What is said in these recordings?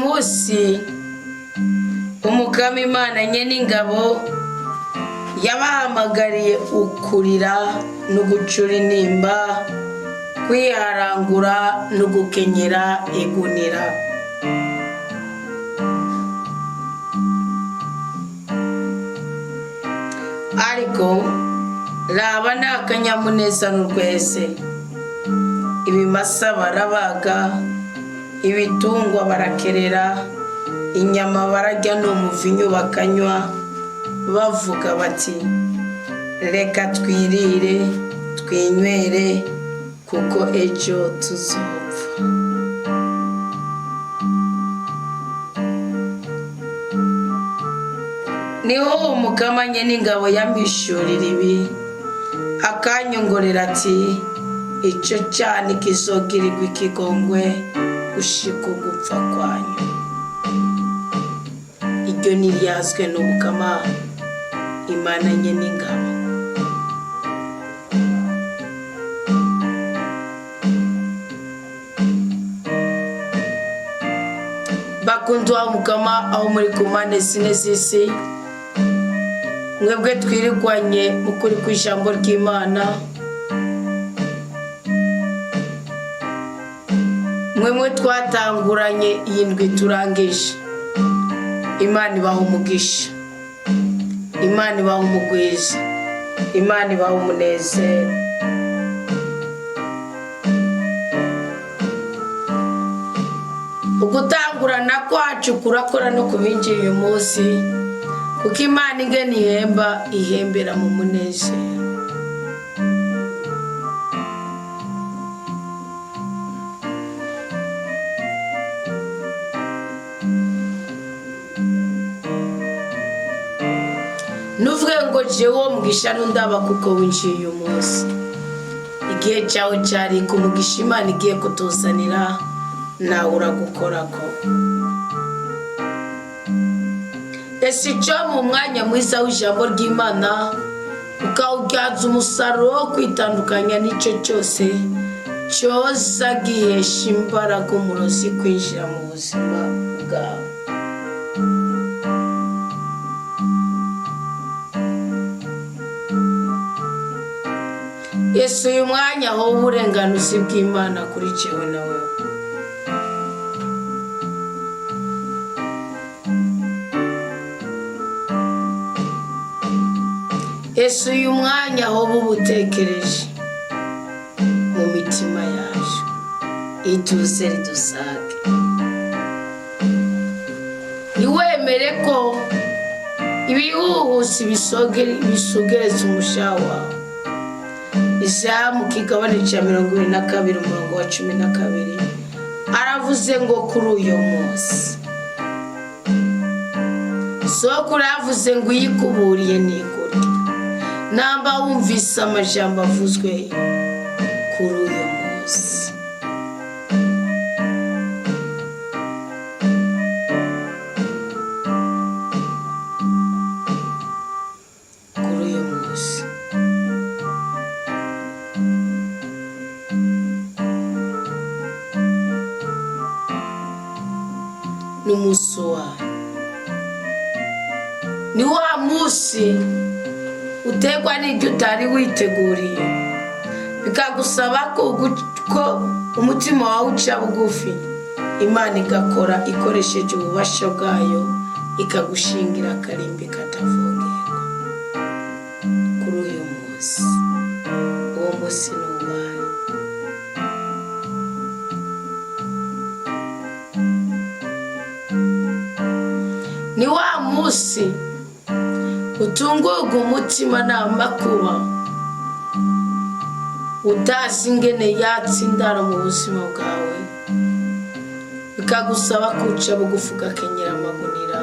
munsi umukama Imana Nyeningabo yabahamagariye ukurira no gucura inimba, kwiharangura no gukenyera igunira. Ariko raba n'akanyamuneza n'urwese, ibimasa barabaga, ibitungwa barakerera, inyama bararya n'umuvinyu bakanywa, bavuga bati reka twirire twinywere kuko ejo tuzopfa. Niho umukama Nyeningabo yamishurira ibi, akanyongorera ati ico cyane kizogirirwa ikigongwe gushika ugupfa kwanyu. Iryo niryazwe n'umukama Imana Nyeningabo. Bakundwa umukama aho muri kumane zine z'isi, mwebwe twirigwanye mukuri kw'ijambo ry'Imana, mwemwe twatanguranye iyi ndwi turangije. Imana ibaha umugisha, Imana ibaha umugwiza, Imana ibaha umunezero. Ugutangurana kwacu kurakora no kubinjira uyu munsi, kuko Imana ingene ihemba ihembera mu munezero. Nuvuge ngo jewe wo mugisha n'undaba kuko winjiye uyu munsi. Igihe cyawe cyari ku mugisha Imana igiye kutuzanira, nawe uragukorako. Ese icyo mu mwanya mwiza w'ijambo ry'Imana ukawubyaza umusaruro wo kwitandukanya n'icyo cyose cyoza gihesha imbaraga umurozi kwinjira mu buzima bwawe. Yesu uyu mwanya aho uburenganuzi bw'Imana kuri jewe na wewe. Yesu uyu mwanya aho bubutekereje mu mitima yacu, ituze ridusage. Niwemere ko ibihuhusi bisugereza umushaha wawe. Isaya mu kigabane cya 22 umurongo wa 12 aravuze ngo kuri uyu munsi sokuru yavuze ngo yikuburiye nigurye. Namba wumvise amajambo avuzwe kuri uyu munsi, kuri uyu munsi n'umunsi wawe, ni wa munsi utegwa n'ibyo utari witeguriye, bikagusaba ko umutima wawe uca bugufi. Imana igakora ikoresheje ububasha bwayo, ikagushingira akarimbi katavogerwa kuri uyu munsi. Uwo munsi ni uwawe. Ni wa munsi utungurwa umutima n'amakuba, utazi ingene yatsindara mu buzima bwawe, bikagusaba kuca bugufi ugakenyera amagunira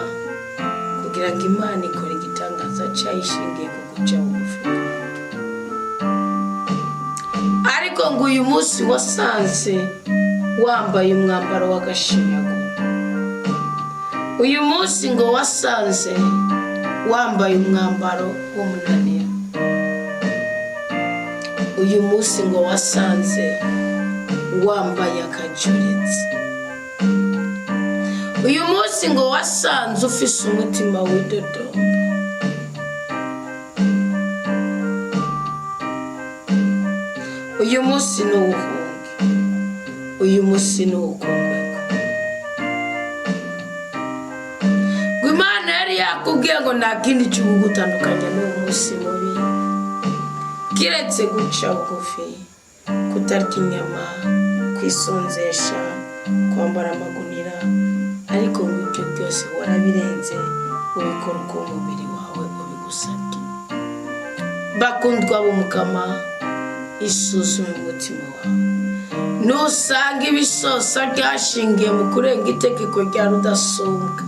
kugira ngo Imana ikore igitangaza cyayishingiye ku guca bugufi. Ariko ngo uyu munsi wasanze wambaye umwambaro w'agashinyaguro, uyu munsi ngo wasanze wambaye umwambaro w'umunaniro, uyu munsi ngo wasanze wambaye akajuritse, uyu munsi ngo wasanze ufise umutima w'idodomba. Uyu munsi n'uwuhunge, uyu munsi n'uwukongweko. Imana yari yakubwiye ngo nta kindi kigutandukanya n'uwo munsi mubi kiretse guca bugufi, kutarya inyama, kwisonzesha, kwambara amagunira, ariko ngo ibyo byose warabirenze ubikora uko umubiri wawe ubigusabye. Bakundwa b'Umukama, isuzume umutima wawe. Nusanga ibisosa byashingiye mu kurenga itegeko rya rudasumbwa,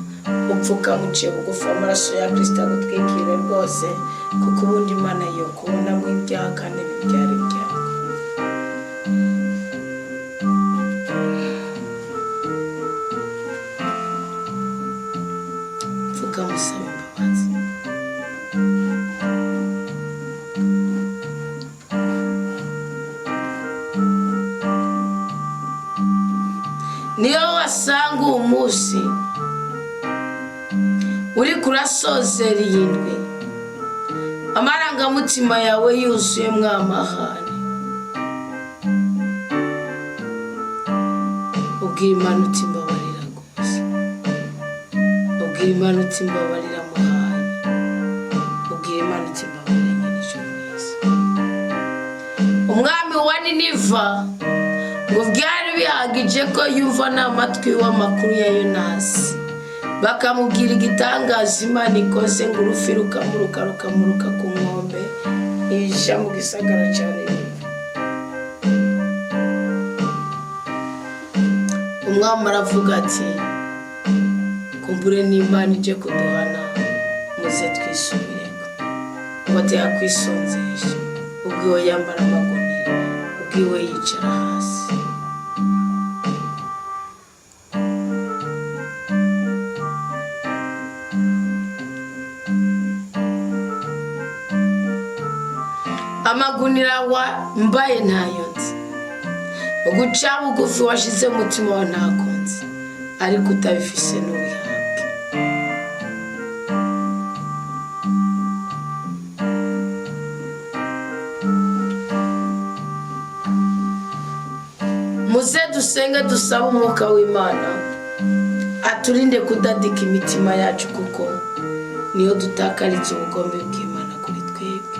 upfuka muciye bugufi amaraso ya Kristo agutwikire rwose, kuko ubundi Imana yo kubonamo ibyaha kandi bibyara ibyaha. Pfuka musabe imbabazi. Niyo wasanga uwo munsi uri kurasozera iyindwi, amarangamutima yawe yuzuyemo amahane, ubwira Imana uti mbabarira rwose, ubwira Imana uti mbabarira muhaye, ubwira Imana uti mbabarira nyir'ijuru neza. Umwami wa Niniva ngo byari bihagije ko yumva n'amatwi w'amakuru ya Yonasi, bakamubwira igitangaza Imana ikoze, ngo urufi rukamuruka ku nkombe ija mu gisagara cya Niniva. Umwami aravuga ati kumbure n'Imana ije kuduhana, muze twisubireko. Ngo yakwisonzesha, ubwiwe yambara amagunira, ubwiwe yicara hasi. Amagunira wambaye ntayo nzi, uguca bugufi washize umutima wa ntakonzi, ariko utabifise n'ubihabwe. Muze dusenge dusabe umwuka w'Imana aturinde kudadika imitima yacu, kuko niyo dutakariza ubugombe bw'Imana kuri twebwe.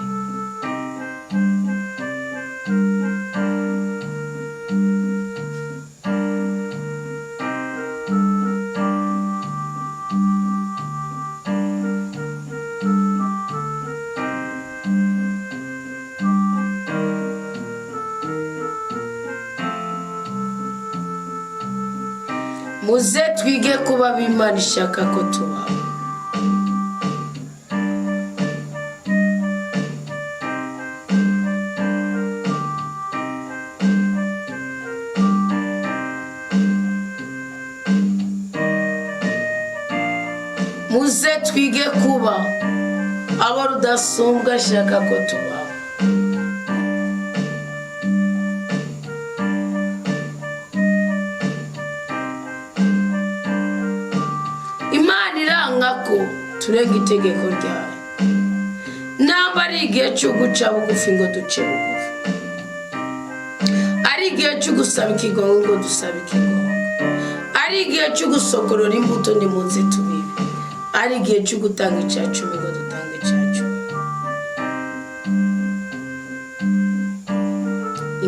Muze twige kuba b'Imana ishaka ko tubaho. Muze twige kuba abo rudasumbwa ashaka ko tubaho. Imana iranga ko turenga itegeko ryayo, namba ari igihe cyo guca bugufi ngo duce bugufi, ari igihe cyo gusaba ikigongo ngo dusabe ikigongo, ari igihe cyo gusokorora imbuto nimuze tubibe, ari igihe cyo gutanga icyacumi ngo dutange icyacumi.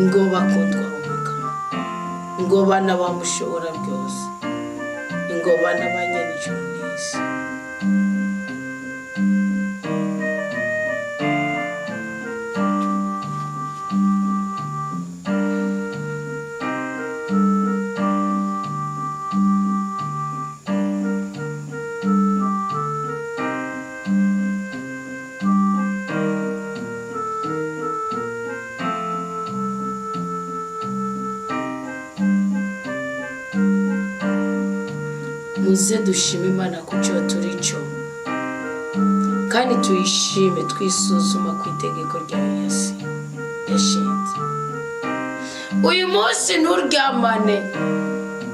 Ngo bakundwa b'Umukama, ngo bana bamushobora byose, ngo bana ba nyir'ijuru n'isi. Muze dushime Imana ku cyo turi cyo, kandi tuyishime twisuzuma ku itegeko ryayo yashinze. Uyu munsi nturyamane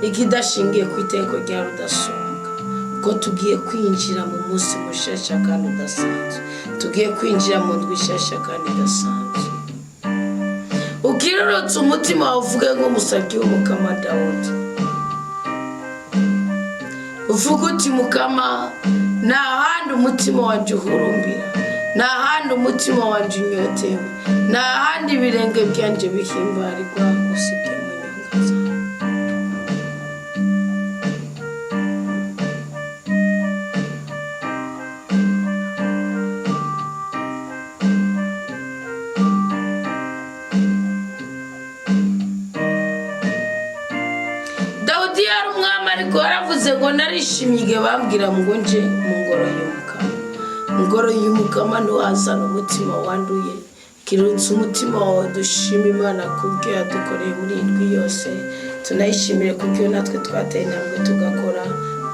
ikidashingiye ku iteko rya rudasumbwa, ko tugiye kwinjira mu munsi mushasha kandi udasanzwe, tugiye kwinjira mu ndwi shasha kandi idasanzwe. Ukirurutse umutima wawe uvuge nk'umusabyi w'umukama Dawudi, uvuga uti mukama, nta handi umutima wanjye uhurumbira, nta handi umutima wanjye unyotewe, nta handi ibirenge byanjye bihimbarirwa usibye mu nyonga zawe. Dawudi yari umwami, ariko yaravuze ngo narishimye igihe bambwira ngo nje mu ngoro y'umukama. Ngoro y'umukama ntiwazana umutima wanduye, kirutse umutima wawe. Dushima Imana kubyo yadukoreye muri indwi yose, tunayishimire kubyo natwe twateye intambwe tugakora.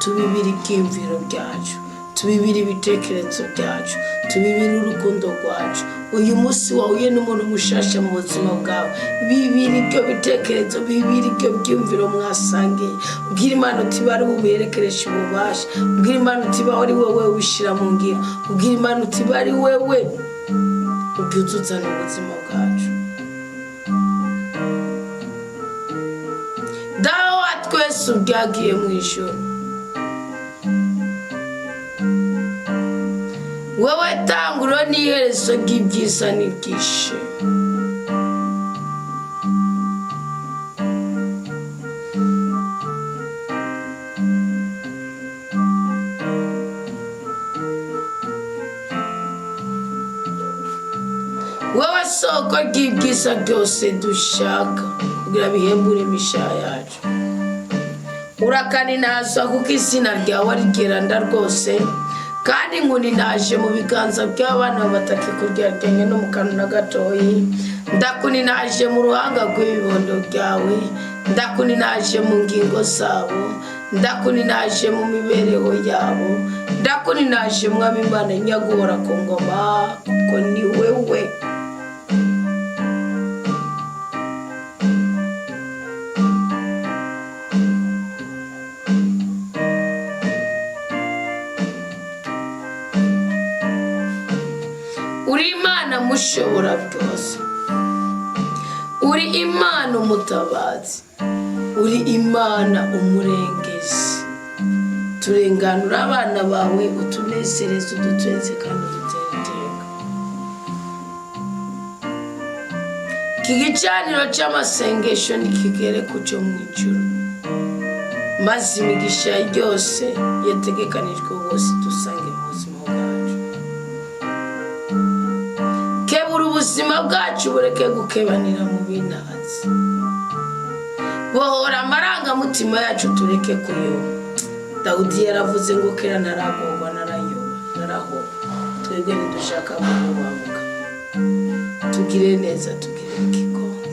Tubibire ibyiyumviro byacu, tubibire ibitekerezo byacu, tubibire urukundo rwacu. Uyu munsi wahuye n'umuntu mushasha mu buzima bwawe, bibire ibyo bitekerezo, bibire ibyo byiyumviro mwasangiye. Ubwira Imana uti bari buberekereshe ububasha, ubwira Imana uti bari wowe wishira mu ngiro, ubwira Imana uti bari wewe ubyuzuzana ubuzima bwacu. Dawe wa twese ubyagiye mu ijoro, wowe tanguro n'iherezo ry'ibyiza n'ibyishimo. Wowe soko ry'ibyiza byose dushaka kugira bihembure imishaha yacu. Urakaninaza kuko izina ryawe ari ryeranda rwose, kandi nkuninaje mu biganza by'abana batakikuryarya no mu kanwa na gatoyi. Ndakuninaje mu ruhanga rw'ibibondo byawe, ndakuninaje mu ngingo zabo, ndakuninaje mu mibereho yabo, ndakuninaje mwami Imana nyagora ku ngoma, kuko ni wewe. Uri Imana mushobora byose, uri Imana umutabazi, uri Imana umurengezi. Turenganura abana bawe, utunezereze, udutwenze kandi udutereteka. Iki gicaniro cy'amasengesho nikigere ku cyo mu ijuru, maze imigisha yose yategekanijwe bose dusange mu buzima bwacu. Kebura ubuzima bwacu bureke gukebanira mu binazi, bohora amarangamutima yacu tureke kuyoba. Dawudi yaravuze ngo kera naragorwa narahoba, twebwe ntidushaka guhubabuka. Tugire neza, tugire ikigongo.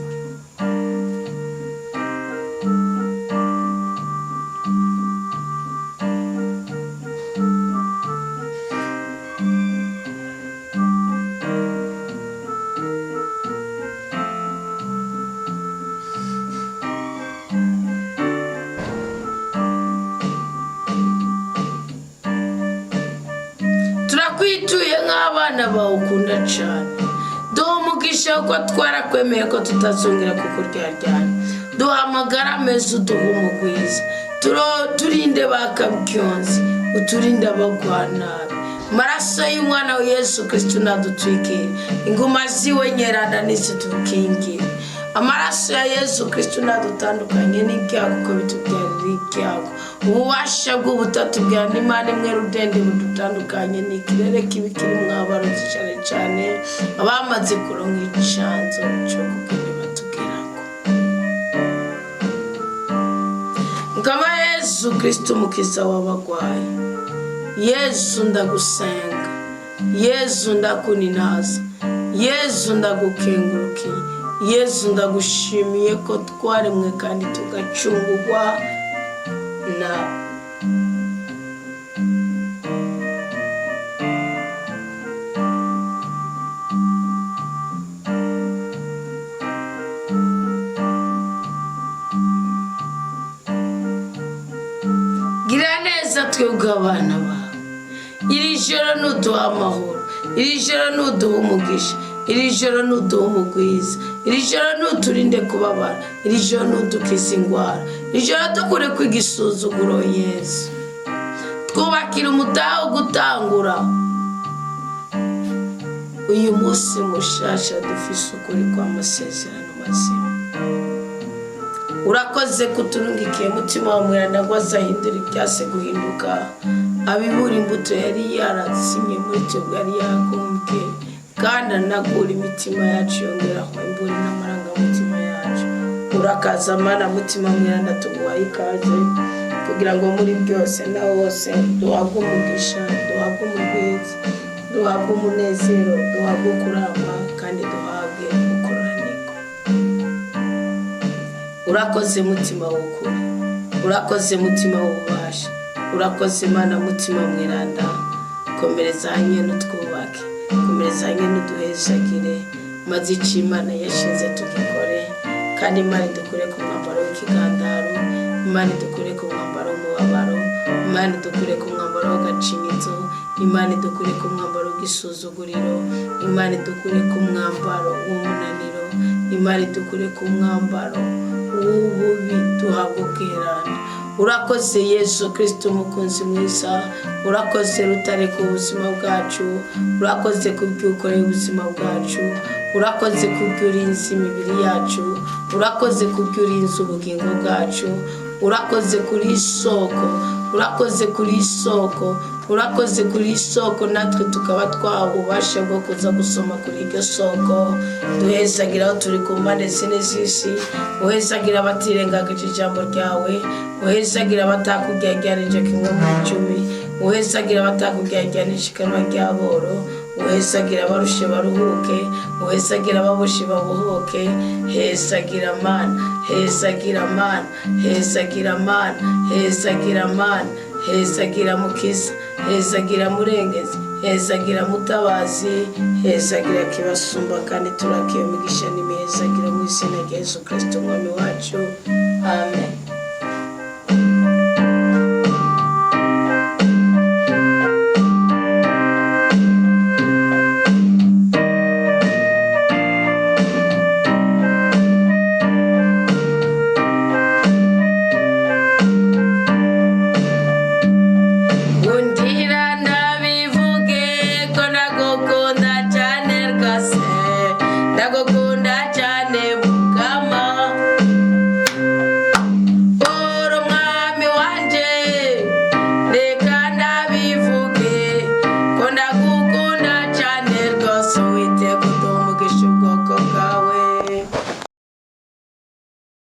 Turakwituye nk'abana bawe ukunda cyane. Duha umugisha uko twarakwemeye ko tutazongera kukuryaryana. Duha amagara meza, uduha umugwiza. Turinde bakabyonzi, uturinde abagwanabi. Maraso y'umwana wa Yesu Kristo nadutwikire, inguma ziwe nyeranda nizidukingire. Amaraso ya Yesu Kristo nadutandukanye n'ibyago ko bitubyarira ibyago. Ububasha bw'ubutatu bwa n'Imana imwe rudende budutandukanye n'ikirere kibi kiri mwabarozi cyane cyane abamaze kuronka icanzo cyo kugenda batubwirako. Ngaba Yesu Kristo umukiza w'abagwayi, Yesu ndagusenga, Yesu ndakuninaza, Yesu ndagukengurukiye, Yesu ndagushimiye ko twaremwe kandi tugacungurwa na twebwe abana bawe. Iri joro nuduha amahoro, iri joro nuduha umugisha, iri joro nuduha umugwiza, iri joro nuturinde kubabara, iri joro nudukiza ingwara, iri joro dukure kwigisuzuguro Yesu. Twubakira umutaho gutangura uyu munsi mushasha dufise ukuri kw'amasezerano mazima. Urakoze kuturungikiye mutima wa mweranda ngo azahindura ibyase guhinduka, abibura imbuto yari yarasimye muri twebwe yari yagumbwe, kandi anagura imitima yacu yongera imburi n'amarangamutima yacu. Urakaza Mana mutima mweranda, tuguhaye ikaze kugira ngo muri byose na hose duhabwe umugisha, duhabwe umugwiza, duhabwe umunezero, duhabwe kuramba, kandi duhabwe gukoranirwa. Urakoze mutima w'ukuri, urakoze mutima w'ububasha, urakoze Mana mutima mweranda. Komereza hanye n'utwubake, komereza hanye n'uduheshagire, maze icyo Imana yashinze tugikore. Kandi Imana idukure ku mwambaro w'ikigandaro, Imana idukure ku mwambaro w'umubabaro, Imana idukure ku mwambaro w'agacinyizo, Imana idukure ku mwambaro w'igisuzuguriro, Imana idukure ku mwambaro w'umunaniro, Imana idukure ku mwambaro w'ububi, duhabwe ubwirane. Urakoze Yesu Kristo umukunzi mwiza, urakoze rutare ku buzima bwacu, urakoze kubw'ukoreye ubuzima bwacu, urakoze kubw'urinzi imibiri yacu, urakoze kubw'urinzi ubugingo bwacu, urakoze kuri isoko, urakoze kuri isoko, urakoze kuri isoko, natwe tukaba twabubasha bwo kuza gusoma kuri iryo soko. Duhezagira aho turi ku mpande zine z'isi, uhezagira abatirengagije ijambo ryawe, uhezagira abatakugerageranije kimwe mu 10, uhezagira abatakugerageranije ikanwa ry'aboro, uhezagira abarushe baruhuke, uhezagira ababoshe babohoke. Hezagira Mana, hezagira Mana, hezagira Mana, hezagira Mana, hezagira Mukiza, hezagira Murengezi, hezagira Mutabazi, hezagira Kibasumba, kandi turakiye imigisha n'imihezagira mu izina rya Yesu Kristo umwami wacu. Amen.